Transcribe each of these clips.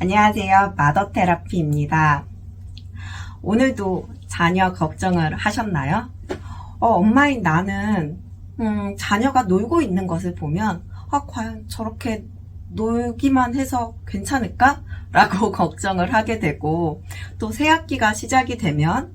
안녕하세요. 마더테라피입니다. 오늘도 자녀 걱정을 하셨나요? 엄마인 나는 자녀가 놀고 있는 것을 보면 과연 저렇게 놀기만 해서 괜찮을까? 라고 걱정을 하게 되고, 또 새학기가 시작이 되면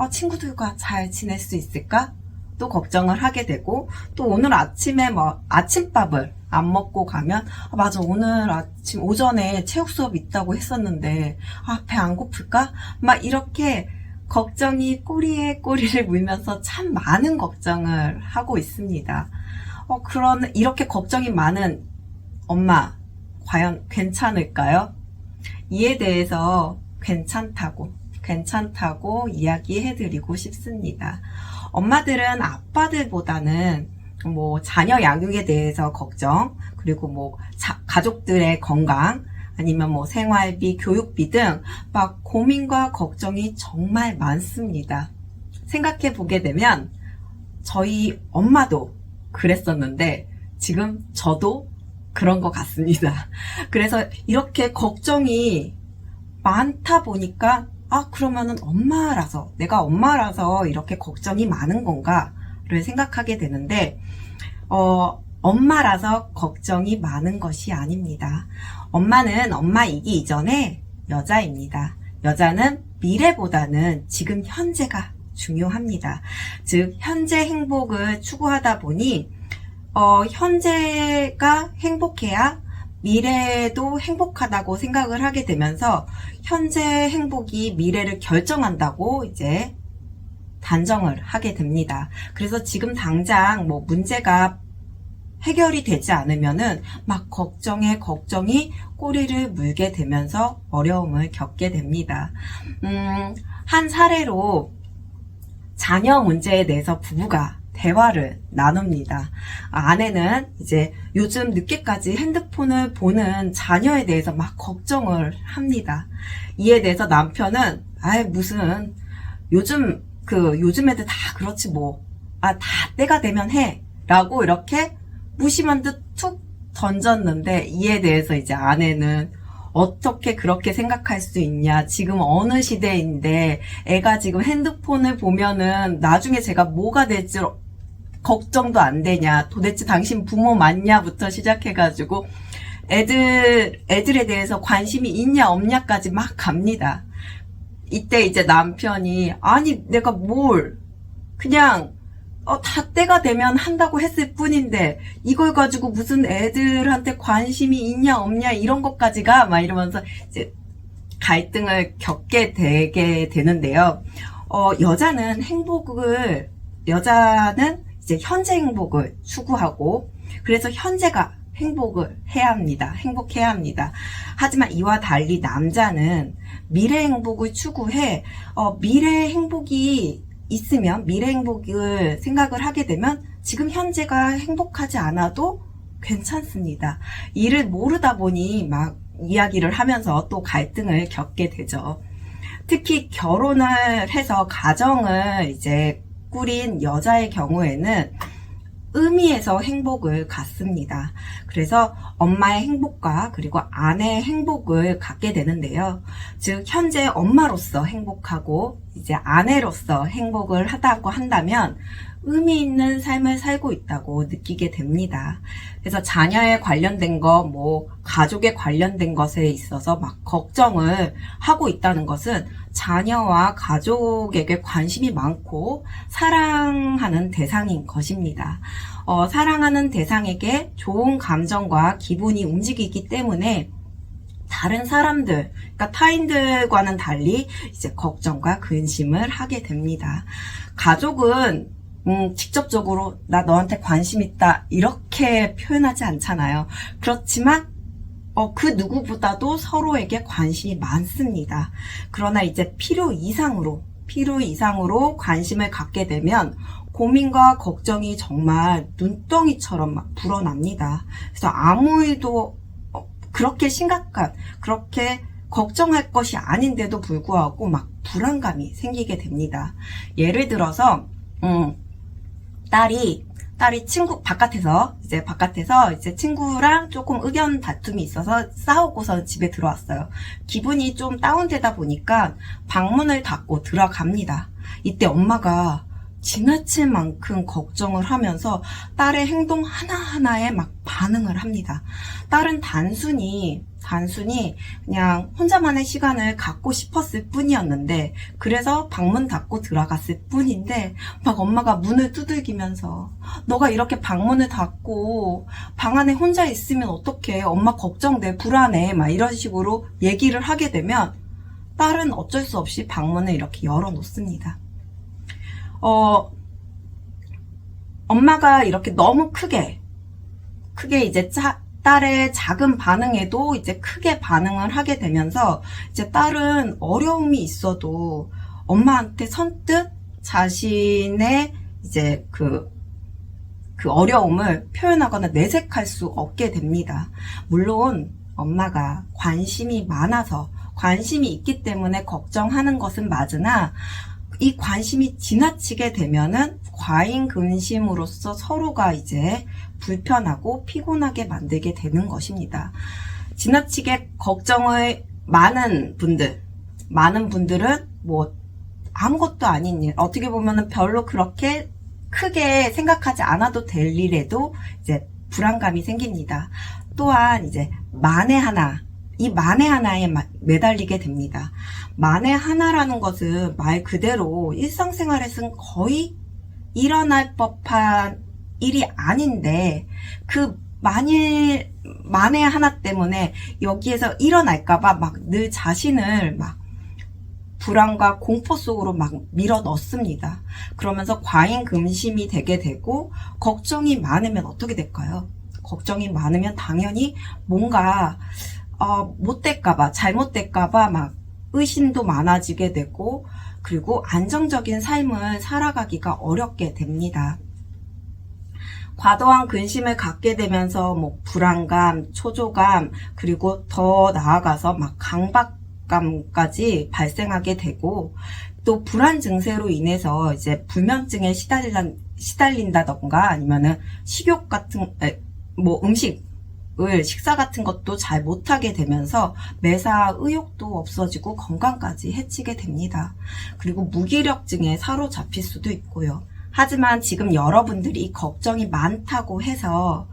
친구들과 잘 지낼 수 있을까? 또 걱정을 하게 되고, 또 오늘 아침에 아침밥을 안 먹고 가면 맞아, 오늘 아침 오전에 체육 수업 있다고 했었는데 배 안 고플까? 막 이렇게 걱정이 꼬리에 꼬리를 물면서 참 많은 걱정을 하고 있습니다. 이렇게 걱정이 많은 엄마 과연 괜찮을까요? 이에 대해서 괜찮다고 이야기해드리고 싶습니다. 엄마들은 아빠들보다는 자녀 양육에 대해서 걱정, 그리고 가족들의 건강, 아니면 생활비, 교육비 등 고민과 걱정이 정말 많습니다. 생각해 보게 되면 저희 엄마도 그랬었는데 지금 저도 그런 것 같습니다. 그래서 이렇게 걱정이 많다 보니까 그러면은 내가 엄마라서 이렇게 걱정이 많은 건가를 생각하게 되는데 엄마라서 걱정이 많은 것이 아닙니다. 엄마는 엄마이기 이전에 여자입니다. 여자는 미래보다는 지금 현재가 중요합니다. 즉 현재 행복을 추구하다 보니 현재가 행복해야 미래도 행복하다고 생각을 하게 되면서 현재 행복이 미래를 결정한다고 이제 단정을 하게 됩니다. 그래서 지금 당장 문제가 해결이 되지 않으면은 걱정이 꼬리를 물게 되면서 어려움을 겪게 됩니다. 한 사례로 자녀 문제에 대해서 부부가 대화를 나눕니다. 아내는 이제 요즘 늦게까지 핸드폰을 보는 자녀에 대해서 걱정을 합니다. 이에 대해서 남편은 무슨 요즘 애들 다 그렇지 다 때가 되면 해 라고 이렇게 무심한 듯 툭 던졌는데, 이에 대해서 이제 아내는 어떻게 그렇게 생각할 수 있냐, 지금 어느 시대인데 애가 지금 핸드폰을 보면은 나중에 제가 뭐가 될지 걱정도 안 되냐, 도대체 당신 부모 맞냐부터 시작해가지고 애들에 대해서 관심이 있냐 없냐까지 갑니다. 이때 이제 남편이 내가 그냥 다 때가 되면 한다고 했을 뿐인데 이걸 가지고 무슨 애들한테 관심이 있냐 없냐 이런 것까지가 이러면서 이제 갈등을 겪게 되게 되는데요. 여자는 이제 현재 행복을 추구하고, 그래서 현재가 행복해야 합니다. 하지만 이와 달리 남자는 미래 행복을 추구해. 미래 행복이 있으면, 미래 행복을 생각을 하게 되면 지금 현재가 행복하지 않아도 괜찮습니다. 이를 모르다 보니 이야기를 하면서 또 갈등을 겪게 되죠. 특히 결혼을 해서 가정을 이제 꾸린 여자의 경우에는 의미에서 행복을 갖습니다. 그래서 엄마의 행복과 그리고 아내의 행복을 갖게 되는데요. 즉 현재 엄마로서 행복하고 이제 아내로서 행복을 하다고 한다면 의미 있는 삶을 살고 있다고 느끼게 됩니다. 그래서 자녀에 관련된 것, 가족에 관련된 것에 있어서 걱정을 하고 있다는 것은 자녀와 가족에게 관심이 많고 사랑하는 대상인 것입니다. 사랑하는 대상에게 좋은 감정과 기분이 움직이기 때문에 다른 사람들, 그러니까 타인들과는 달리 이제 걱정과 근심을 하게 됩니다. 가족은 직접적으로 나 너한테 관심 있다 이렇게 표현하지 않잖아요. 그렇지만 그 누구보다도 서로에게 관심이 많습니다. 그러나 이제 필요 이상으로 관심을 갖게 되면 고민과 걱정이 정말 눈덩이처럼 불어납니다. 그래서 아무 일도 그렇게 그렇게 걱정할 것이 아닌데도 불구하고 불안감이 생기게 됩니다. 예를 들어서 딸이 딸이 바깥에서 이제 친구랑 조금 의견 다툼이 있어서 싸우고서 집에 들어왔어요. 기분이 좀 다운되다 보니까 방문을 닫고 들어갑니다. 이때 엄마가 지나칠 만큼 걱정을 하면서 딸의 행동 하나하나에 막 반응을 합니다. 딸은 단순히 그냥 혼자만의 시간을 갖고 싶었을 뿐이었는데, 그래서 방문 닫고 들어갔을 뿐인데, 막 엄마가 문을 두들기면서 너가 이렇게 방문을 닫고 방 안에 혼자 있으면 어떡해, 엄마 걱정돼, 불안해, 막 이런 식으로 얘기를 하게 되면 딸은 어쩔 수 없이 방문을 이렇게 열어놓습니다. 엄마가 이렇게 너무 크게 이제 딸의 작은 반응에도 이제 크게 반응을 하게 되면서, 이제 딸은 어려움이 있어도 엄마한테 선뜻 자신의 이제 그 어려움을 표현하거나 내색할 수 없게 됩니다. 물론 엄마가 관심이 있기 때문에 걱정하는 것은 맞으나, 이 관심이 지나치게 되면은 과잉 근심으로써 서로가 이제 불편하고 피곤하게 만들게 되는 것입니다. 지나치게 걱정을 많은 분들은 뭐 아무것도 아닌 일, 어떻게 보면은 별로 그렇게 크게 생각하지 않아도 될 일에도 이제 불안감이 생깁니다. 또한 이제 이 만에 하나에 매달리게 됩니다. 만에 하나라는 것은 말 그대로 일상생활에서는 거의 일어날 법한 일이 아닌데, 그 만에 하나 때문에 여기에서 일어날까봐 막 늘 자신을 막 불안과 공포 속으로 막 밀어 넣습니다. 그러면서 과잉 근심이 되게 되고, 걱정이 많으면 어떻게 될까요? 걱정이 많으면 당연히 뭔가 못될까봐, 잘못될까봐 막 의심도 많아지게 되고, 그리고 안정적인 삶을 살아가기가 어렵게 됩니다. 과도한 근심을 갖게 되면서 뭐 불안감, 초조감, 그리고 더 나아가서 막 강박감까지 발생하게 되고, 또 불안 증세로 인해서 이제 불면증에 시달린다던가, 아니면은 식욕 같은 식사 같은 것도 잘 못하게 되면서 매사 의욕도 없어지고 건강까지 해치게 됩니다. 그리고 무기력증에 사로잡힐 수도 있고요. 하지만 지금 여러분들이 걱정이 많다고 해서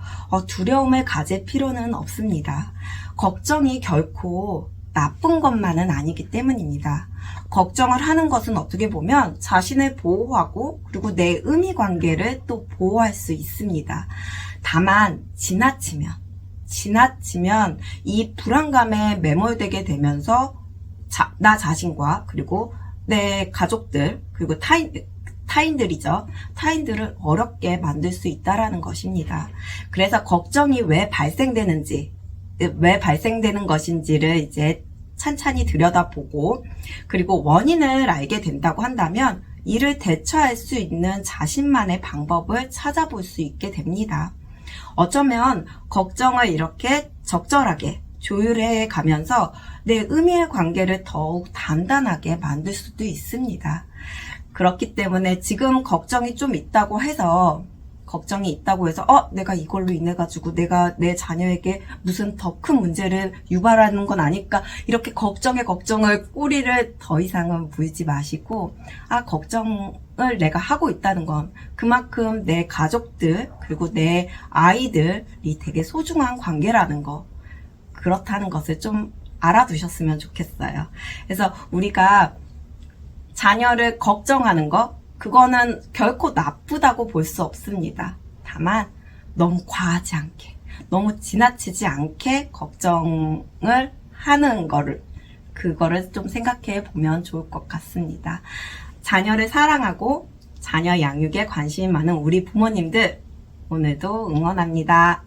두려움을 가질 필요는 없습니다. 걱정이 결코 나쁜 것만은 아니기 때문입니다. 걱정을 하는 것은 어떻게 보면 자신을 보호하고, 그리고 내 의미 관계를 또 보호할 수 있습니다. 다만 지나치면 이 불안감에 매몰되게 되면서 나 자신과, 그리고 내 가족들, 그리고 타인들을 어렵게 만들 수 있다라는 것입니다. 그래서 걱정이 왜 발생되는 것인지를 이제 찬찬히 들여다보고, 그리고 원인을 알게 된다고 한다면 이를 대처할 수 있는 자신만의 방법을 찾아볼 수 있게 됩니다. 어쩌면 걱정을 이렇게 적절하게 조율해 가면서 내 의미의 관계를 더욱 단단하게 만들 수도 있습니다. 그렇기 때문에 지금 걱정이 좀 있다고 해서 내가 이걸로 인해 가지고 내가 내 자녀에게 무슨 더 큰 문제를 유발하는 건 아닐까, 이렇게 걱정을 꼬리를 더 이상은 물지 마시고, 걱정을 내가 하고 있다는 건 그만큼 내 가족들, 그리고 내 아이들이 되게 소중한 관계라는 거, 그렇다는 것을 좀 알아두셨으면 좋겠어요. 그래서 우리가 자녀를 걱정하는 거, 그거는 결코 나쁘다고 볼 수 없습니다. 다만 너무 과하지 않게, 너무 지나치지 않게 걱정을 하는 그거를 좀 생각해 보면 좋을 것 같습니다. 자녀를 사랑하고 자녀 양육에 관심이 많은 우리 부모님들, 오늘도 응원합니다.